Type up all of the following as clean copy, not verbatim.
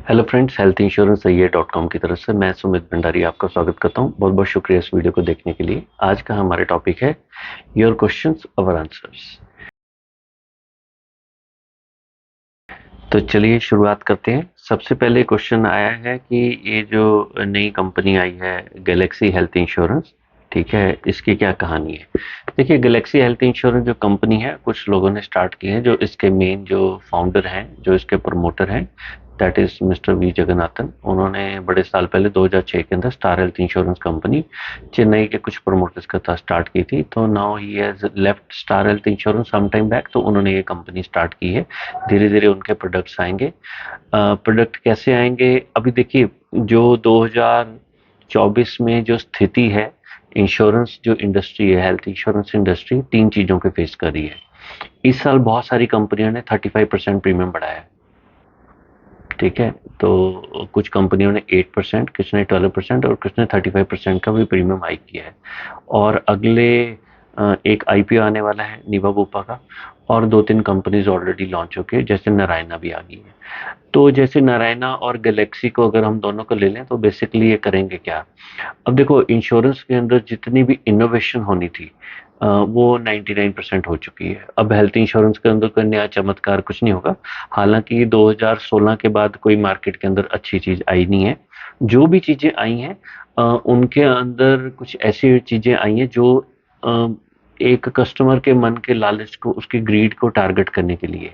Hello friends, health insurance सही dot com की तरफ से मैं सुमित भंडारी आपका स्वागत करता हूं। बहुत बहुत शुक्रिया इस वीडियो को देखने के लिए। आज का हमारे टॉपिक है योर क्वेश्चंस अवर आंसर्स। तो चलिए शुरुआत करते हैं। सबसे पहले क्वेश्चन आया है कि ये जो नई कंपनी आई है गैलेक्सी हेल्थ इंश्योरेंस, ठीक है, इसकी क्या कहानी है। देखिए, गैलेक्सी हेल्थ इंश्योरेंस जो कंपनी है कुछ लोगों ने स्टार्ट की है। जो इसके मेन जो फाउंडर हैं, जो इसके प्रमोटर हैं, that is mister V Jagannathan. उन्होंने बड़े साल पहले 2006 के अंदर Star Health insurance company Chennai के कुछ प्रमोटर्स के साथ स्टार्ट की थी। तो now he has left Star Health insurance some time back. तो उन्होंने ये कंपनी स्टार्ट की है। धीरे धीरे उनके प्रोडक्ट्स आएंगे। प्रोडक्ट कैसे आएंगे अभी देखिए। जो 2024 में जो स्थिति है, इंश्योरेंस जो इंडस्ट्री है, हेल्थ इंश्योरेंस इंडस्ट्री तीन चीजों के फेस कर रही है। इस साल बहुत सारी कंपनियों ने 35% प्रीमियम बढ़ाया है, ठीक है। तो कुछ कंपनियों ने 8%, किसी ने 12% और किसी ने 35% का भी प्रीमियम हाइक किया है। और अगले एक आईपीओ आने वाला है नीवा बुपा का। और दो तीन कंपनीज ऑलरेडी लॉन्च होके, जैसे नारायणा भी आ गई है। तो जैसे नारायणा और गैलेक्सी को अगर हम दोनों को ले लें तो बेसिकली ये करेंगे क्या। अब देखो, इंश्योरेंस के अंदर जितनी भी इनोवेशन होनी थी वो 99% हो चुकी है। अब हेल्थ इंश्योरेंस के अंदर कोई नया चमत्कार कुछ नहीं होगा। हालांकि 2016 के बाद कोई मार्केट के अंदर अच्छी चीज आई नहीं है। जो भी चीजें आई हैं उनके अंदर कुछ ऐसी चीजें आई हैं जो अ, एक कस्टमर के मन के लालच को, उसकी ग्रीड को टारगेट करने के लिए।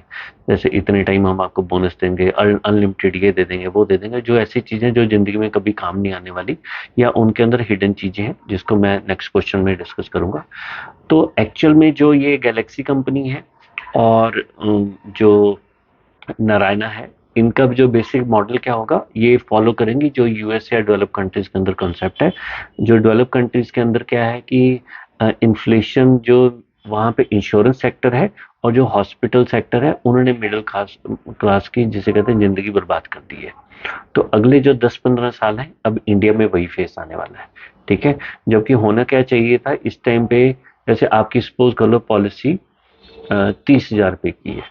जैसे इतने टाइम हम आपको बोनस देंगे, अनलिमिटेड ये दे देंगे, वो दे देंगे, जो ऐसी चीजें जो जिंदगी में कभी काम नहीं आने वाली, या उनके अंदर हिडन चीजें हैं जिसको मैं नेक्स्ट क्वेश्चन में डिस्कस करूंगा। तो एक्चुअल में जो ये गैलेक्सी कंपनी है और जो नारायणा है, इनका जो बेसिक मॉडल क्या होगा, ये फॉलो करेंगी जो यूएस या डेवलप कंट्रीज के अंदर कॉन्सेप्ट है। जो डेवलप कंट्रीज के अंदर क्या है कि इन्फ्लेशन जो वहाँ पे इंश्योरेंस सेक्टर है और जो हॉस्पिटल सेक्टर है, उन्होंने मिडिल क्लास क्लास की, जिसे कहते हैं, जिंदगी बर्बाद कर दी है। तो अगले जो 10-15 साल है, अब इंडिया में वही फेस आने वाला है, ठीक है। जबकि होना क्या चाहिए था इस टाइम पे, जैसे आपकी सपोज कर लो पॉलिसी 30,000 रुपए की है।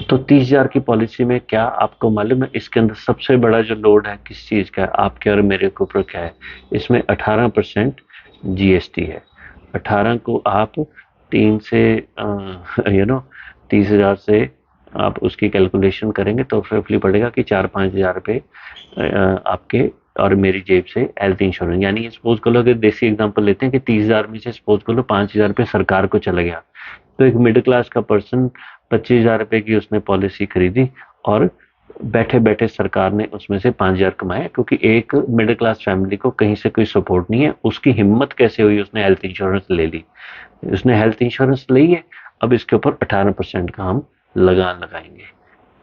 तो 30,000 की पॉलिसी में क्या आपको मालूम है इसके अंदर सबसे बड़ा जो लोड है किस चीज का है, आपके और मेरे के ऊपर क्या है। इसमें 18% जीएसटी है। 18 को आप तीन से 30,000 से आप उसकी कैलकुलेशन करेंगे तो रफली पड़ेगा कि 4-5 हज़ार रुपये आपके और मेरी जेब से हेल्थ इंश्योरेंस। यानी सपोज कर लो, अगर देसी एग्जांपल लेते हैं कि 30,000 में से सपोज कर लो 5,000 रुपये सरकार को चला गया, तो एक मिडिल क्लास का पर्सन 25,000 रुपए की उसने पॉलिसी खरीदी और बैठे बैठे सरकार ने उसमें से 5,000 कमाए, क्योंकि एक मिडिल क्लास फैमिली को कहीं से कोई सपोर्ट नहीं है। उसकी हिम्मत कैसे हुई, उसने हेल्थ इंश्योरेंस ले ली। उसने हेल्थ इंश्योरेंस ली है। अब इसके ऊपर 18% का हम लगान लगाएंगे,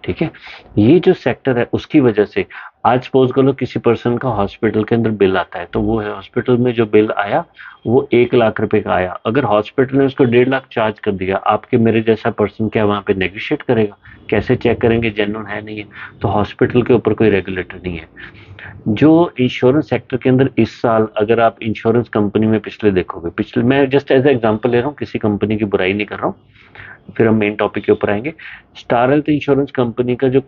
ठीक है। ये जो सेक्टर है उसकी वजह से आज सपोज कर लो किसी पर्सन का हॉस्पिटल के अंदर बिल आता है, तो वो है हॉस्पिटल में जो बिल आया वो 1 लाख रुपए का आया। अगर हॉस्पिटल ने उसको 1.5 लाख चार्ज कर दिया, आपके मेरे जैसा पर्सन क्या वहां पे नेगोशिएट करेगा। कैसे चेक करेंगे जेन्युइन है नहीं है। तो हॉस्पिटल के ऊपर कोई रेगुलेटर नहीं है। जो इंश्योरेंस सेक्टर के अंदर इस साल अगर आप इंश्योरेंस कंपनी में पिछले देखोगे, पिछले मैं जस्ट एज एग्जांपल ले रहा हूँ, किसी कंपनी की बुराई नहीं कर रहा हूँ, फिर हम मेन टॉपिक के ऊपर आएंगे। स्टार हेल्थ इंश्योरेंस कंपनी का जो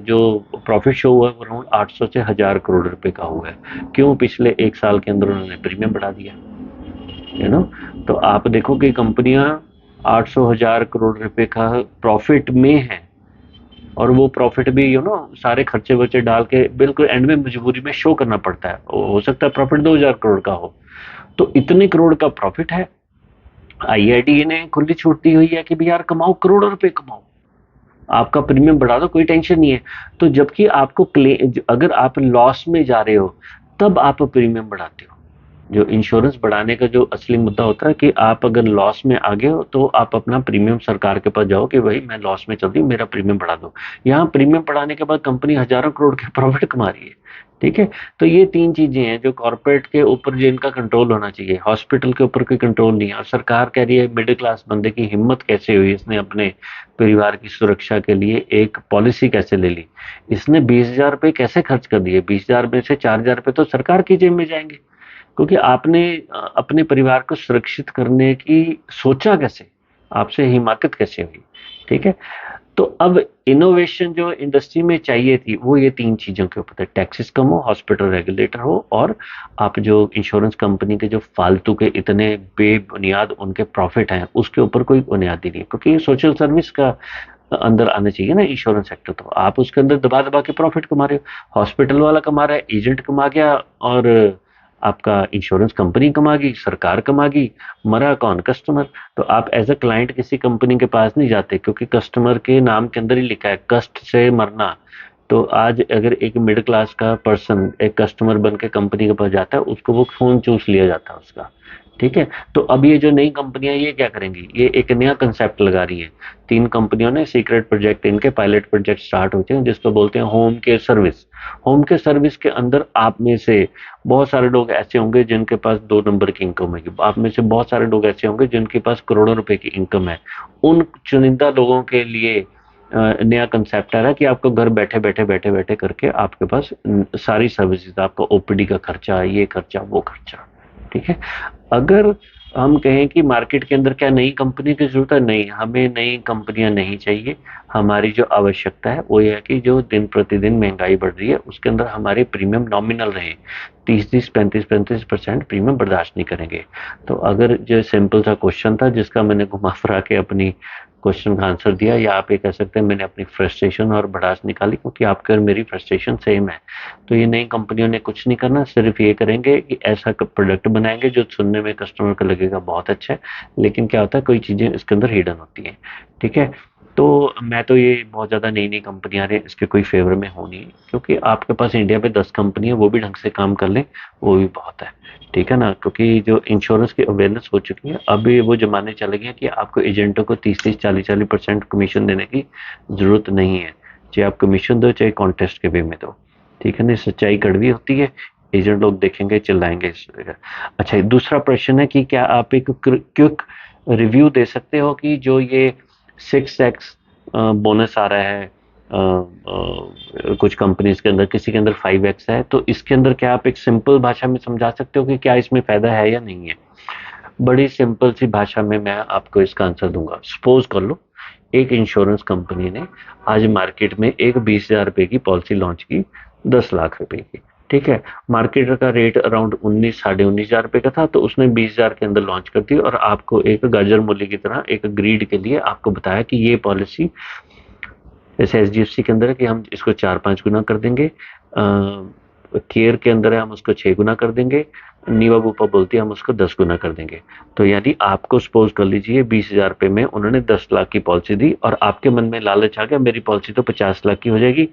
जो प्रॉफिट शो हुआ है वो अराउंड 800 से 1,000 करोड़ रुपए का हुआ है। क्यों? पिछले एक साल के अंदर उन्होंने प्रीमियम बढ़ा दिया, यू नो। तो आप देखो कि कंपनियां 800 1,000 करोड़ रुपए का प्रॉफिट में है, और वो प्रॉफिट भी सारे खर्चे वर्चे डाल के बिल्कुल एंड में मजबूरी में शो करना पड़ता है। हो सकता है प्रॉफिट 2,000 करोड़ का हो। तो इतने करोड़ का प्रॉफिट है। आईआईडी ने खुली छूट दी हुई है कि भी यार कमाओ, करोड़ों रुपए कमाओ, आपका प्रीमियम बढ़ा दो, कोई टेंशन नहीं है। तो जबकि आपको अगर आप लॉस में जा रहे हो तब आप प्रीमियम बढ़ाते हो। जो इंश्योरेंस बढ़ाने का जो असली मुद्दा होता है कि आप अगर लॉस में आ गए हो तो आप अपना प्रीमियम सरकार के पास जाओ कि भाई मैं लॉस में चल रही हूँ, मेरा प्रीमियम बढ़ा दो। यहाँ प्रीमियम बढ़ाने के बाद कंपनी हजारों करोड़ के प्रॉफिट कमा रही है, ठीक है। तो ये तीन चीजें हैं जो कॉर्पोरेट के ऊपर जिनका कंट्रोल होना चाहिए। हॉस्पिटल के ऊपर कोई कंट्रोल नहीं है। और सरकार कह रही है मिडिल क्लास बंदे की हिम्मत कैसे हुई, इसने अपने परिवार की सुरक्षा के लिए एक पॉलिसी कैसे ले ली। इसने 20,000 रुपये कैसे खर्च कर दिए। 20,000 में से 4,000 रुपये तो सरकार की जेब में जाएंगे, क्योंकि आपने अपने परिवार को सुरक्षित करने की सोचा कैसे, आपसे हिमाकत कैसे हुई, ठीक है। तो अब इनोवेशन जो इंडस्ट्री में चाहिए थी वो ये तीन चीजों के ऊपर था, टैक्सेस कम हो, हॉस्पिटल रेगुलेटर हो, और आप जो इंश्योरेंस कंपनी के जो फालतू के इतने बेबुनियाद उनके प्रॉफिट हैं उसके ऊपर कोई बुनियादी नहीं है, क्योंकि ये सोशल सर्विस का अंदर आना चाहिए ना इंश्योरेंस सेक्टर। तो आप उसके अंदर दबा दबा के प्रॉफिट कमा रहे हो, हॉस्पिटल वाला कमा रहा है, एजेंट कमा गया, और आपका इंश्योरेंस कंपनी कमा गई, सरकार कमा गई, मरा कौन? कस्टमर। तो आप एज अ क्लाइंट किसी कंपनी के पास नहीं जाते, क्योंकि कस्टमर के नाम के अंदर ही लिखा है कष्ट से मरना। तो आज अगर एक मिडिल क्लास का पर्सन एक कस्टमर बन के कंपनी के पास जाता है, उसको वो फोन चूस लिया जाता है उसका। ठीक है। तो अब ये जो नई कंपनियां ये क्या करेंगी, ये एक नया कंसेप्ट लगा रही है। तीन कंपनियों ने सीक्रेट प्रोजेक्ट, इनके पायलट प्रोजेक्ट स्टार्ट होते हैं, जिसको बोलते हैं home care service. Home care service के अंदर आप में से बहुत सारे लोग ऐसे होंगे जिनके पास 2 नंबर की इनकम है, आप में से बहुत सारे लोग ऐसे होंगे जिनके पास करोड़ों रुपए की इनकम है। उन चुनिंदा लोगों के लिए नया कंसेप्ट आ रहा है कि आपको घर बैठे बैठे बैठे बैठे करके आपके पास सारी सर्विसेज, आपका ओपीडी का खर्चा, ये खर्चा, वो खर्चा। ठीक है। अगर हम कहें कि मार्केट के अंदर क्या नई कंपनी की जरूरत है, नहीं, हमें नई कंपनियां नहीं चाहिए। हमारी जो आवश्यकता है वो ये है कि जो दिन प्रतिदिन महंगाई बढ़ रही है उसके अंदर हमारे प्रीमियम नॉमिनल रहे। 30-30, 35-35% प्रीमियम बर्दाश्त नहीं करेंगे। तो अगर जो सिंपल सा क्वेश्चन था जिसका मैंने घुमा फिरा के अपनी क्वेश्चन का आंसर दिया, या आप ये कह सकते हैं मैंने अपनी फ्रस्ट्रेशन और भड़ास निकाली, क्योंकि आपके और मेरी फ्रस्ट्रेशन सेम है। तो ये नई कंपनियों ने कुछ नहीं करना, सिर्फ ये करेंगे कि ऐसा प्रोडक्ट बनाएंगे जो सुनने में कस्टमर को लगेगा बहुत अच्छा है, लेकिन क्या होता है कोई चीजें इसके अंदर हिडन होती हैं। ठीक है। तो मैं तो ये बहुत ज्यादा नई नई कंपनियां आ रही हैं इसके कोई फेवर में होनी, क्योंकि आपके पास इंडिया में 10 कंपनी है, वो भी ढंग से काम कर लें वो भी बहुत है। ठीक है ना, क्योंकि जो इंश्योरेंस की अवेयरनेस हो चुकी है, अभी वो जमाने चले गए कि आपको एजेंटों को 30-30, 40-40% कमीशन देने की जरूरत नहीं है। चाहे आप कमीशन दो चाहे कॉन्टेस्ट के वे में दो। ठीक है ना, सच्चाई कड़वी होती है, एजेंट लोग देखेंगे चिल्लाएंगे अच्छा, दूसरा प्रश्न है कि क्या आप एक क्विक रिव्यू दे सकते हो कि जो ये 6x बोनस आ रहा है कुछ कंपनीज के अंदर, किसी के अंदर 5x है, तो इसके अंदर क्या आप एक सिंपल भाषा में समझा सकते हो कि क्या इसमें फायदा है या नहीं है? बड़ी सिंपल सी भाषा में मैं आपको इसका आंसर दूंगा। सपोज कर लो एक इंश्योरेंस कंपनी ने आज मार्केट में एक 20,000 रुपए की पॉलिसी लॉन्च की, 10 लाख रुपए की। ठीक है। मार्केट का रेट अराउंड 19-19,500 रुपए का था, तो उसने 20,000 के अंदर लॉन्च कर दी और आपको एक गाजर मूली की तरह एक ग्रीड के लिए आपको बताया कि ये पॉलिसी जैसे एचडीएफसी के अंदर है कि हम इसको 4-5 गुना कर देंगे, केयर के अंदर है हम उसको 6 गुना कर देंगे, नीवा बुपा बोलती है हम उसको 10 गुना कर देंगे। तो यानी आपको सपोज कर लीजिए 20,000 रुपए में उन्होंने 10 लाख की पॉलिसी दी, और आपके मन में लालच आ गया मेरी पॉलिसी तो 50 लाख की हो जाएगी,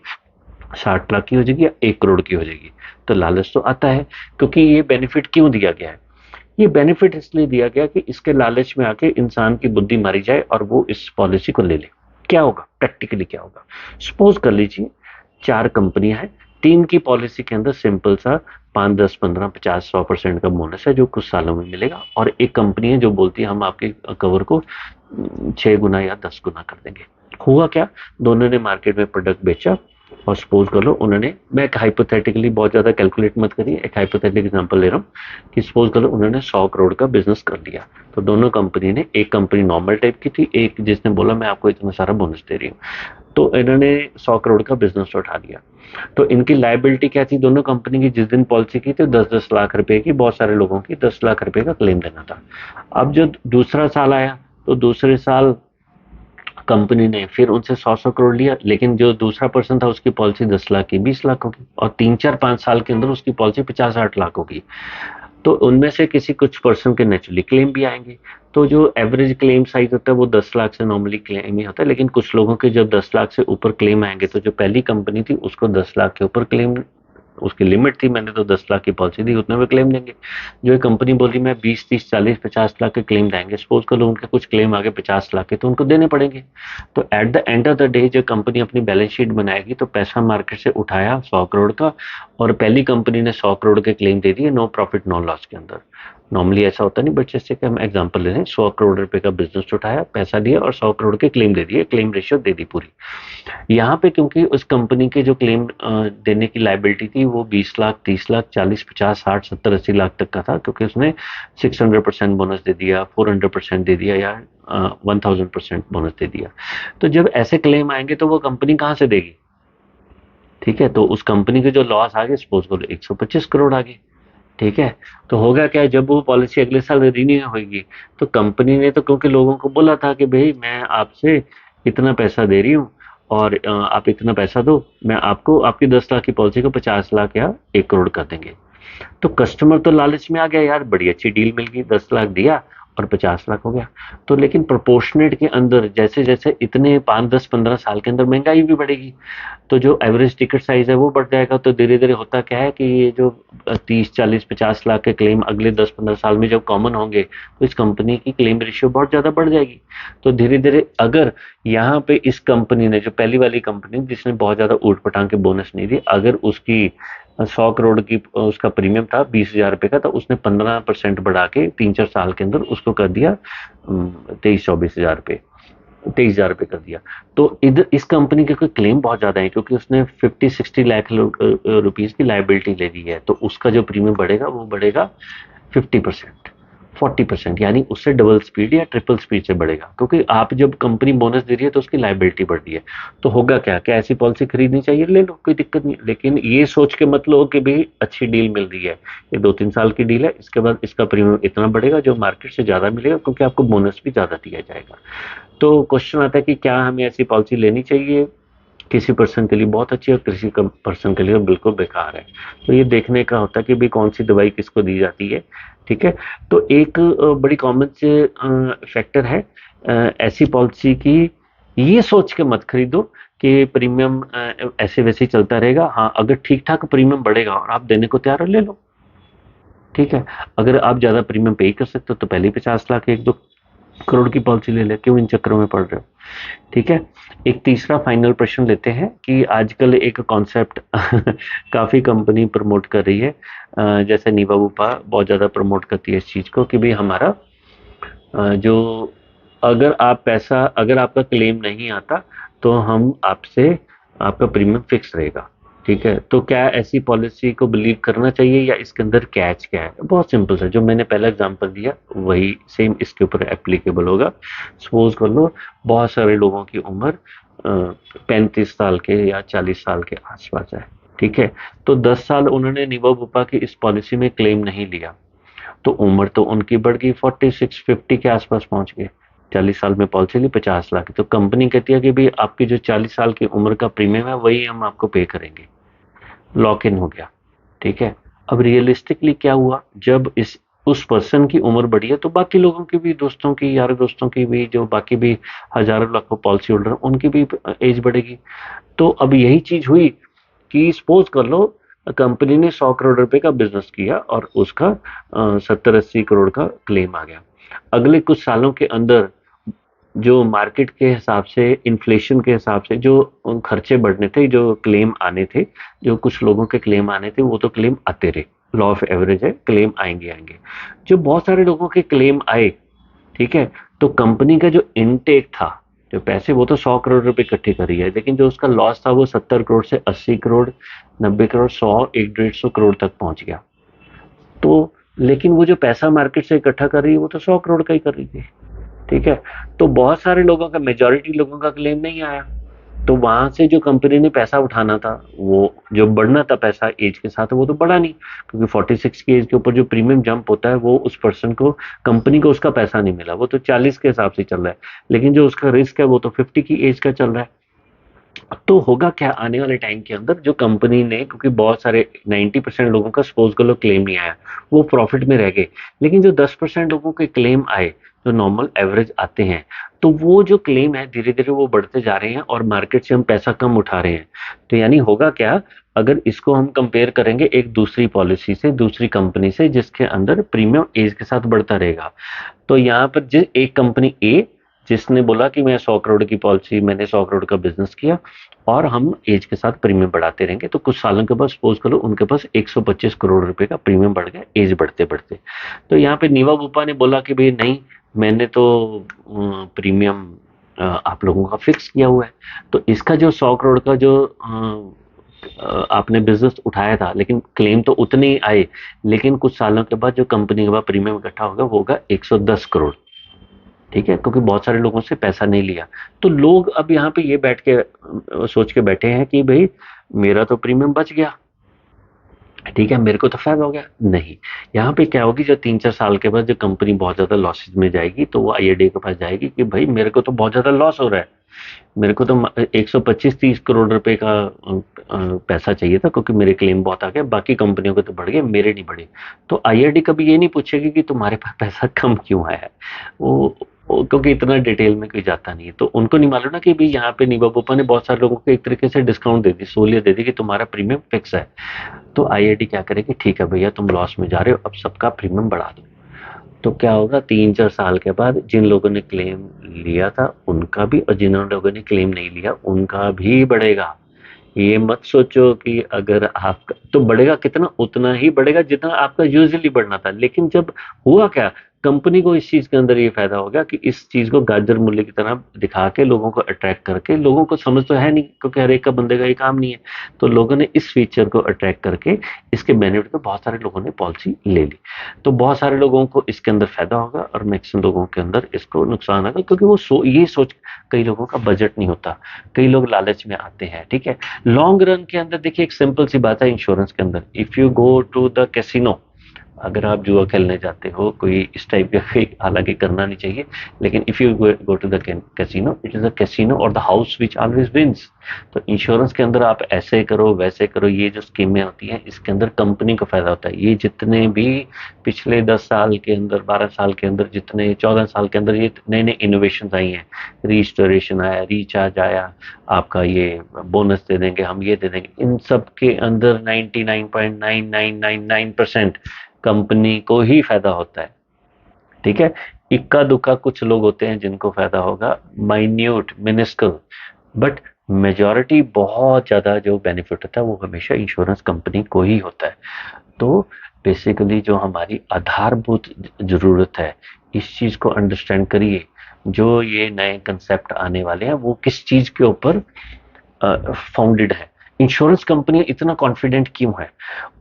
60 लाख की हो जाएगी या 1 करोड़ की हो जाएगी। तो लालच तो आता है, क्योंकि ये बेनिफिट क्यों दिया गया है? ये बेनिफिट इसलिए दिया गया कि इसके लालच में आके इंसान की बुद्धि मारी जाए और वो इस पॉलिसी को ले ले। क्या होगा प्रैक्टिकली, क्या होगा? सपोज कर लीजिए 4 कंपनियां हैं, तीन की पॉलिसी के अंदर सिंपल सा 5, 10, 15, 50, 100% का बोनस है जो कुछ सालों में मिलेगा, और एक कंपनी है जो बोलती है हम आपके कवर को 6 गुना या 10 गुना कर देंगे। हुआ क्या? दोनों ने मार्केट में प्रोडक्ट बेचा, और सपोज कर लो उन्होंने, मैं एक हाइपोथेटिकली, बहुत ज्यादा कैलकुलेट मत करिए, एक हाइपोथेटिक एग्जांपल ले रहा हूँ कि सपोज करो उन्होंने 100 करोड़ का बिजनेस कर लिया। तो दोनों कंपनी ने, एक कंपनी नॉर्मल टाइप की थी, एक जिसने बोला मैं आपको इतना सारा बोनस दे रही हूँ, तो इन्होंने 100 करोड़ का बिजनेस उठा लिया। तो इनकी लाइबिलिटी क्या थी दोनों कंपनी की? जिस दिन पॉलिसी की थी 10-10 लाख रुपए की, बहुत सारे लोगों की 10 लाख रुपए का क्लेम देना था। अब जो दूसरा साल आया तो दूसरे साल कंपनी ने फिर उनसे 100-100 करोड़ लिया, लेकिन जो दूसरा पर्सन था उसकी पॉलिसी 10 लाख की 20 लाख होगी, और 3-4-5 साल के अंदर उसकी पॉलिसी 50-60 लाख होगी। तो उनमें से किसी कुछ पर्सन के नेचुरली क्लेम भी आएंगे। तो जो एवरेज क्लेम साइज होता है वो 10 लाख से नॉर्मली क्लेम ही होता है, लेकिन कुछ लोगों के जब 10 लाख से ऊपर क्लेम आएंगे, तो जो पहली कंपनी थी उसको 10 लाख के ऊपर क्लेम, उसकी लिमिट थी, मैंने तो 10 लाख की पॉलिसी दी, उतने में क्लेम देंगे। जो एक कंपनी बोली मैं 20-30-40-50 लाख के क्लेम देंगे, सपोज कर लो उनके कुछ क्लेम आगे 50 लाख के, तो उनको देने पड़ेंगे। तो at the end of the day जो कंपनी अपनी बैलेंस शीट बनाएगी तो पैसा मार्केट से उठाया 100 करोड़ का, और पहली कंपनी ने 100 करोड़ के क्लेम दे दिए नो प्रॉफिट नो लॉस के अंदर। नॉर्मली ऐसा होता नहीं, बट जैसे कि हम एग्जांपल ले रहे हैं, 100 करोड़ रुपए का बिजनेस उठाया, पैसा दिया और 100 करोड़ के क्लेम दे दिए, क्लेम रेशियो दे दी पूरी। यहाँ पे क्योंकि उस कंपनी के जो क्लेम देने की लाइबिलिटी थी वो 20 लाख, 30 लाख, 40, 50, 60, 70, 80 लाख तक का था, क्योंकि उसने 600% बोनस दे दिया, 400% दे दिया, या 1000% बोनस दे दिया। तो जब ऐसे क्लेम आएंगे तो वो कंपनी कहाँ से देगी? ठीक है, तो उस कंपनी के जो लॉस आ गए, सपोज करो 125 करोड़ आ गए। ठीक है, तो होगा क्या, जब वो पॉलिसी अगले साल रिन्यू होगी, तो कंपनी ने तो क्योंकि लोगों को बोला था कि भाई मैं आपसे इतना पैसा दे रही हूँ और आप इतना पैसा दो, मैं आपको आपकी 10 लाख की पॉलिसी को 50 लाख या 1 करोड़ कर देंगे। तो कस्टमर तो लालच में आ गया, यार बड़ी अच्छी डील मिल गई, 10 लाख दिया और 50 लाख हो गया। तो लेकिन प्रोपोर्शनेट के अंदर जैसे जैसे इतने 5, 10, 15 साल के अंदर महंगाई भी बढ़ेगी, तो जो एवरेज टिकट साइज है वो बढ़ जाएगा। तो धीरे धीरे होता क्या है कि ये जो 30, 40, 50 लाख के क्लेम अगले 10, 15 साल में जब कॉमन होंगे, तो इस कंपनी की क्लेम रेशियो बहुत ज्यादा बढ़ जाएगी। तो धीरे धीरे अगर यहाँ पे इस कंपनी ने, जो पहली वाली कंपनी जिसने बहुत ज्यादा ऊट पटांग के बोनस नहीं दी, अगर उसकी 100 करोड़ की उसका प्रीमियम था 20,000 रुपए का, तो उसने 15% बढ़ा के 3, 4 साल के अंदर उसको कर दिया 23, 24 हजार रुपए, 23,000 रुपए कर दिया। तो इधर इस कंपनी के कोई क्लेम बहुत ज्यादा है, क्योंकि उसने 50, 60 लाख रुपीज की लाइबिलिटी ले ली है, तो उसका जो प्रीमियम बढ़ेगा वो बढ़ेगा 50%, 40%, यानी उससे डबल स्पीड या ट्रिपल स्पीड से बढ़ेगा, क्योंकि आप जब कंपनी बोनस दे रही है तो उसकी लाइबिलिटी बढ़ रही है। तो होगा क्या, क्या ऐसी पॉलिसी खरीदनी चाहिए, ले लो, कोई दिक्कत नहीं, लेकिन ये सोच के मत लो कि भाई अच्छी डील मिल रही है, ये 2, 3 साल की डील है, इसके बाद इसका प्रीमियम इतना बढ़ेगा जो मार्केट से ज्यादा मिलेगा, क्योंकि आपको बोनस भी ज्यादा दिया जाएगा। तो क्वेश्चन आता है कि क्या हमें ऐसी पॉलिसी लेनी चाहिए? किसी पर्सन के लिए बहुत अच्छी है और किसी पर्सन के लिए बिल्कुल बेकार है। तो ये देखने का होता है कि भाई कौन सी दवाई किसको दी जाती है। ठीक है, तो एक बड़ी कॉमन से फैक्टर है ऐसी पॉलिसी की, ये सोच के मत खरीदो कि प्रीमियम ऐसे वैसे ही चलता रहेगा। हाँ, अगर ठीक ठाक प्रीमियम बढ़ेगा और आप देने को तैयार हो, ले लो। ठीक है, अगर आप ज्यादा प्रीमियम पे कर सकते हो तो पहले ही 50 लाख 1, 2 करोड़ की पॉलिसी ले ले, क्यों इन चक्करों में पड़ रहे हो? ठीक है, एक तीसरा फाइनल प्रश्न लेते हैं कि आजकल एक कॉन्सेप्ट काफी कंपनी प्रमोट कर रही है, जैसे नीवा बुपा बहुत ज्यादा प्रमोट करती है इस चीज को कि भाई हमारा जो, अगर आपका क्लेम नहीं आता तो हम आपसे, आपका प्रीमियम फिक्स रहेगा। ठीक है, तो क्या ऐसी पॉलिसी को बिलीव करना चाहिए या इसके अंदर कैच क्या है? बहुत सिंपल है, जो मैंने पहला एग्जांपल दिया वही सेम इसके ऊपर एप्लीकेबल होगा। सपोज कर लो बहुत सारे लोगों की उम्र 35 साल के या 40 साल के आसपास है। ठीक है, तो 10 साल उन्होंने निवा बुपा की इस पॉलिसी में क्लेम नहीं लिया, तो उम्र तो उनकी बढ़ गई, 46, 50 के आसपास पहुंच गए। 40 साल में पॉलिसी ली 50 लाख की, तो कंपनी कहती है कि भाई आपकी जो 40 साल की उम्र का प्रीमियम है वही हम आपको पे करेंगे, लॉक इन हो गया। ठीक है, अब रियलिस्टिकली क्या हुआ, जब इस उस पर्सन की उम्र बढ़ी है तो बाकी लोगों की भी, दोस्तों की, यार दोस्तों की भी, जो बाकी भी हजारों लाखों पॉलिसी होल्डर उनकी भी एज बढ़ेगी। तो अब यही चीज हुई कि सपोज कर लो कंपनी ने 100 करोड़ रुपए का बिजनेस किया और उसका 70, 80 करोड़ का क्लेम आ गया। अगले कुछ सालों के अंदर जो मार्केट के हिसाब से, इन्फ्लेशन के हिसाब से जो खर्चे बढ़ने थे, जो क्लेम आने थे, जो कुछ लोगों के क्लेम आने थे, वो तो क्लेम आते रहे, लॉ ऑफ एवरेज है, क्लेम आएंगे आएंगे। जो बहुत सारे लोगों के क्लेम आए, ठीक है, तो कंपनी का जो इनटेक था, जो पैसे, वो तो 100 करोड़ रुपए इकट्ठे कर रही है, लेकिन जो उसका लॉस था वो 70 करोड़ से 80 करोड़, 90 करोड़, 100, 150 करोड़ तक पहुंच गया। तो लेकिन वो जो पैसा मार्केट से इकट्ठा कर रही है वो तो 100 करोड़ का ही कर रही थी। ठीक है, तो बहुत सारे लोगों का, मेजोरिटी लोगों का क्लेम नहीं आया, तो वहां से जो कंपनी ने पैसा उठाना था, वो जो बढ़ना था पैसा एज के साथ, वो तो बढ़ा नहीं, क्योंकि 46 की एज के ऊपर जो प्रीमियम जंप होता है वो उस पर्सन को, कंपनी को उसका पैसा नहीं मिला, वो तो 40 के हिसाब से चल रहा है, लेकिन जो उसका रिस्क है वो तो 50 की एज का चल रहा है। तो होगा क्या आने वाले टाइम के अंदर, जो कंपनी ने, क्योंकि बहुत सारे 90% लोगों का सपोज करो क्लेम नहीं आया, वो प्रॉफिट में रह गए, लेकिन जो 10% लोगों के क्लेम आए, जो नॉर्मल एवरेज आते हैं, तो वो जो क्लेम है धीरे धीरे वो बढ़ते जा रहे हैं और मार्केट से हम पैसा कम उठा रहे हैं। तो यानी होगा क्या, अगर इसको हम कंपेयर करेंगे एक दूसरी पॉलिसी से, दूसरी कंपनी से, जिसके अंदर प्रीमियम एज के साथ बढ़ता रहेगा, तो यहाँ पर एक कंपनी ए जिसने बोला कि मैं 100 करोड़ की पॉलिसी, मैंने 100 करोड़ का बिजनेस किया और हम एज के साथ प्रीमियम बढ़ाते रहेंगे, तो कुछ सालों के बाद सपोज करो उनके पास 125 करोड़ रुपए का प्रीमियम बढ़ गया एज बढ़ते बढ़ते। तो यहाँ पे नीवा बुप्पा ने बोला कि भाई नहीं, मैंने तो प्रीमियम आप लोगों का फिक्स किया हुआ है। तो इसका जो 100 करोड़ का जो आपने बिजनेस उठाया था, लेकिन क्लेम तो उतने ही आए, लेकिन कुछ सालों के बाद जो कंपनी के बाद प्रीमियम इकट्ठा होगा वो होगा 110 करोड़। ठीक है, क्योंकि बहुत सारे लोगों से पैसा नहीं लिया। तो लोग अब यहाँ पे ये बैठ के सोच के बैठे हैं कि भाई मेरा तो प्रीमियम बच गया, ठीक है, मेरे को तो फायदा हो गया। नहीं, यहाँ पे क्या होगी, जो 3-4 साल के बाद जो कंपनी बहुत ज्यादा लॉसेज में जाएगी, तो वो आईआरडी के पास जाएगी कि भाई मेरे को तो बहुत ज्यादा लॉस हो रहा है, मेरे को तो 125-30 करोड़ रुपए का पैसा चाहिए था, क्योंकि मेरे क्लेम बहुत आ गए, बाकी कंपनियों के तो बढ़ गए, मेरे नहीं बढ़े। तो आईआरडी कभी ये नहीं पूछेगी कि तुम्हारे पास पैसा कम क्यों आया है। वो क्योंकि इतना डिटेल में कोई जाता नहीं है, तो उनको नहीं मालूम ना कि भाई यहाँ पे नीबा पोपा ने बहुत सारे लोगों को एक तरीके से डिस्काउंट दे दी, सहूलियत दे दी कि तुम्हारा प्रीमियम फिक्स है। तो आईआईटी क्या करेगी, ठीक है भैया तुम लॉस में जा रहे हो, अब सबका प्रीमियम बढ़ा दो। तो क्या होगा, 3-4 साल के बाद जिन लोगों ने क्लेम लिया था उनका भी, और जिन लोगों ने क्लेम नहीं लिया उनका भी बढ़ेगा। ये मत सोचो कि अगर आपका तो बढ़ेगा कितना, उतना ही बढ़ेगा जितना आपका यूजुअली बढ़ना था। लेकिन जब हुआ क्या, कंपनी को इस चीज के अंदर ये फायदा हो गया कि इस चीज को गाजर मूल्य की तरह दिखा के लोगों को अट्रैक्ट करके, लोगों को समझ तो है नहीं क्योंकि हर एक का बंदे का ये काम नहीं है, तो लोगों ने इस फीचर को अट्रैक्ट करके इसके बेनिफिट को बहुत सारे लोगों ने पॉलिसी ले ली। तो बहुत सारे लोगों को इसके अंदर फायदा होगा और मैक्सिमम लोगों के अंदर इसको नुकसान होगा, क्योंकि वो ये सोच, कई लोगों का बजट नहीं होता, कई लोग लालच में आते हैं। ठीक है, लॉन्ग रन के अंदर देखिए एक सिंपल सी बात है इंश्योरेंस के अंदर, if you go to the casino, अगर आप जुआ खेलने जाते हो, कोई इस टाइप का, हालांकि करना नहीं चाहिए, लेकिन if you go to the casino, it is a casino और the house which always wins. तो इंश्योरेंस के अंदर आप ऐसे करो वैसे करो, ये जो स्कीमें होती हैं इसके अंदर कंपनी को फायदा होता है। ये जितने भी पिछले 10 साल के अंदर, 12 साल के अंदर, जितने 14 साल के अंदर ये नए नए इनोवेशन आई हैं, रिस्टोरेशन आया, रिचार्ज आया, आपका ये बोनस दे देंगे, हम ये दे देंगे, इन सब के अंदर 99.9999% कंपनी को ही फायदा होता है। ठीक है, इक्का दुक्का कुछ लोग होते हैं जिनको फायदा होगा, माइन्यूट मिनिस्कल, बट मेजॉरिटी बहुत ज्यादा जो बेनिफिट होता है वो हमेशा इंश्योरेंस कंपनी को ही होता है। तो बेसिकली जो हमारी आधारभूत जरूरत है, इस चीज को अंडरस्टैंड करिए। जो ये नए कंसेप्ट आने वाले हैं वो किस चीज के ऊपर फाउंडेड है, इंश्योरेंस कंपनी इतना कॉन्फिडेंट क्यों है।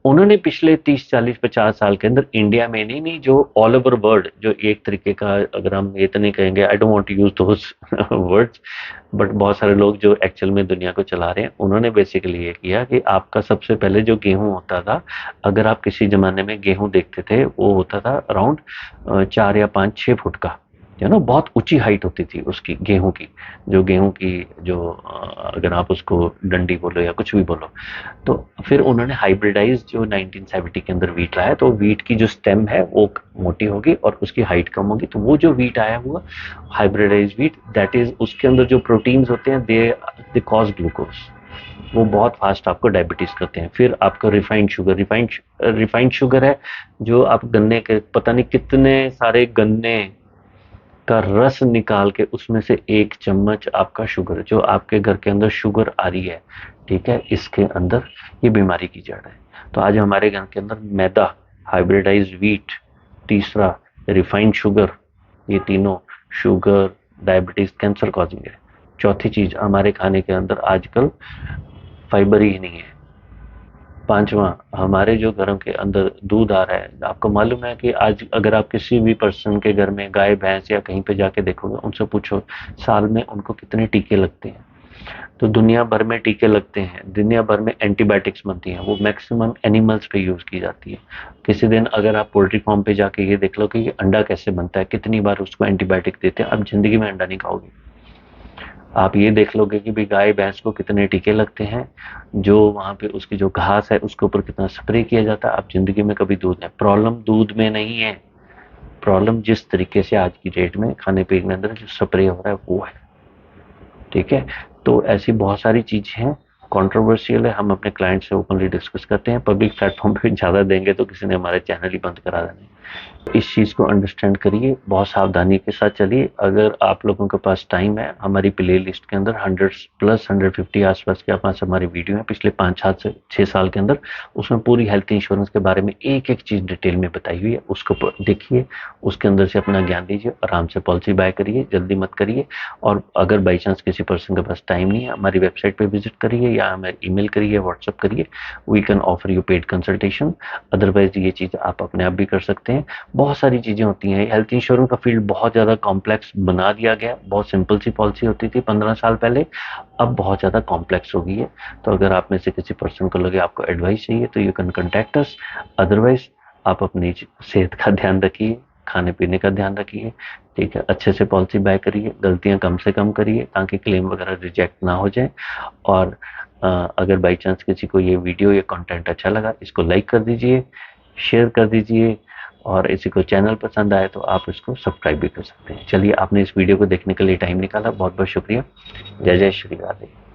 उन्होंने पिछले 30-40-50 साल के अंदर इंडिया में नहीं, जो ऑल ओवर वर्ल्ड, जो एक तरीके का, अगर हम ये तो नहीं कहेंगे, I don't want to use those words, but बहुत सारे लोग जो एक्चुअल में दुनिया को चला रहे हैं, उन्होंने बेसिकली ये किया कि आपका सबसे पहले जो गेहूं होता था, अगर आप किसी जमाने में गेहूं देखते थे, वो होता था अराउंड 4 या 5-6 फुट का, जो ना बहुत ऊंची हाइट होती थी उसकी, गेहूं की, जो अगर आप उसको डंडी बोलो या कुछ भी बोलो। तो फिर उन्होंने हाइब्रिडाइज जो 1970 के अंदर वीट लाया, तो वीट की जो स्टेम है वो मोटी होगी और उसकी हाइट कम होगी, तो वो जो वीट आया हुआ हाइब्रिडाइज वीट, दैट इज, उसके अंदर जो प्रोटीन्स होते हैं दे कॉज ग्लूकोज, वो बहुत फास्ट आपको डायबिटीज करते हैं। फिर आपका रिफाइंड शुगर है, जो आप गन्ने के, पता नहीं कितने सारे गन्ने का रस निकाल के उसमें से 1 चम्मच आपका शुगर, जो आपके घर के अंदर शुगर आ रही है, ठीक है, इसके अंदर ये बीमारी की जड़ है। तो आज हमारे घर के अंदर मैदा, हाइब्रिडाइज वीट, तीसरा रिफाइंड शुगर, ये तीनों शुगर, डायबिटीज, कैंसर कॉजिंग है। चौथी चीज, हमारे खाने के अंदर आजकल फाइबर ही नहीं है। पांचवा, हमारे जो घरों के अंदर दूध आ रहा है, आपको मालूम है कि आज अगर आप किसी भी पर्सन के घर में गाय भैंस या कहीं पे जाके देखोगे, उनसे पूछो साल में उनको कितने टीके लगते हैं, तो दुनिया भर में टीके लगते हैं, दुनिया भर में एंटीबायोटिक्स बनती हैं, वो मैक्सिमम एनिमल्स पे यूज की जाती है। किसी दिन अगर आप पोल्ट्री फार्म पे जाके ये देख लो कि ये अंडा कैसे बनता है, कितनी बार उसको एंटीबायोटिक देते हैं, आप जिंदगी में अंडा नहीं खाओगे। आप ये देख लोगे कि भाई गाय भैंस को कितने टीके लगते हैं, जो वहां पे उसकी जो घास है उसके ऊपर कितना स्प्रे किया जाता है, आप जिंदगी में कभी दूध नहीं। प्रॉब्लम दूध में नहीं है, प्रॉब्लम जिस तरीके से आज की डेट में खाने पीने के अंदर जो स्प्रे हो रहा है वो है। ठीक है, तो ऐसी बहुत सारी चीजें हैं, कंट्रोवर्शियल है, हम अपने क्लाइंट से ओपनली डिस्कस करते हैं। पब्लिक प्लेटफॉर्म पे ज्यादा देंगे तो किसी ने हमारे चैनल ही बंद करा देना है। इस चीज़ को अंडरस्टैंड करिए, बहुत सावधानी के साथ चलिए। अगर आप लोगों के पास टाइम है, हमारी प्ले लिस्ट के अंदर 100+ 150 आसपास के पास हमारे वीडियो हैं पिछले 5-6 साल के अंदर। उसमें पूरी हेल्थ इंश्योरेंस के बारे में एक एक चीज़ डिटेल में बताई हुई है, उसको देखिए, उसके अंदर से अपना ज्ञान दीजिए, आराम से पॉलिसी बाय करिए, जल्दी मत करिए। और अगर बाई चांस किसी पर्सन के पास टाइम नहीं है, हमारी वेबसाइट पर विजिट करिए या हमें ईमेल करिए, व्हाट्सअप करिए, we can offer you paid consultation. Otherwise ये चीज़ आप अपने आप भी कर सकते हैं। बहुत सारी चीज़ें होती हैं, हेल्थ इंश्योरेंस का फील्ड बहुत ज़्यादा कॉम्प्लेक्स बना दिया गया। बहुत सिंपल सी पॉलिसी होती थी 15 साल पहले, अब बहुत ज़्यादा कॉम्प्लेक्स हो गई है। तो अगर आप में से किसी पर्सन को लगे आपको एडवाइस चाहिए तो you can contact us. Otherwise आप अपनी सेहत का ध्यान रखिए, खाने पीने का ध्यान रखिए, ठीक है, अच्छे से पॉलिसी बाय करिए, गलतियां कम से कम करिए ताकि क्लेम वगैरह रिजेक्ट ना हो जाए। और अगर बाई चांस किसी को ये वीडियो या कंटेंट अच्छा लगा, इसको लाइक कर दीजिए, शेयर कर दीजिए, और इसी को चैनल पसंद आए तो आप इसको सब्सक्राइब भी कर सकते हैं। चलिए, आपने इस वीडियो को देखने के लिए टाइम निकाला, बहुत बहुत शुक्रिया। जय जय श्री राधे।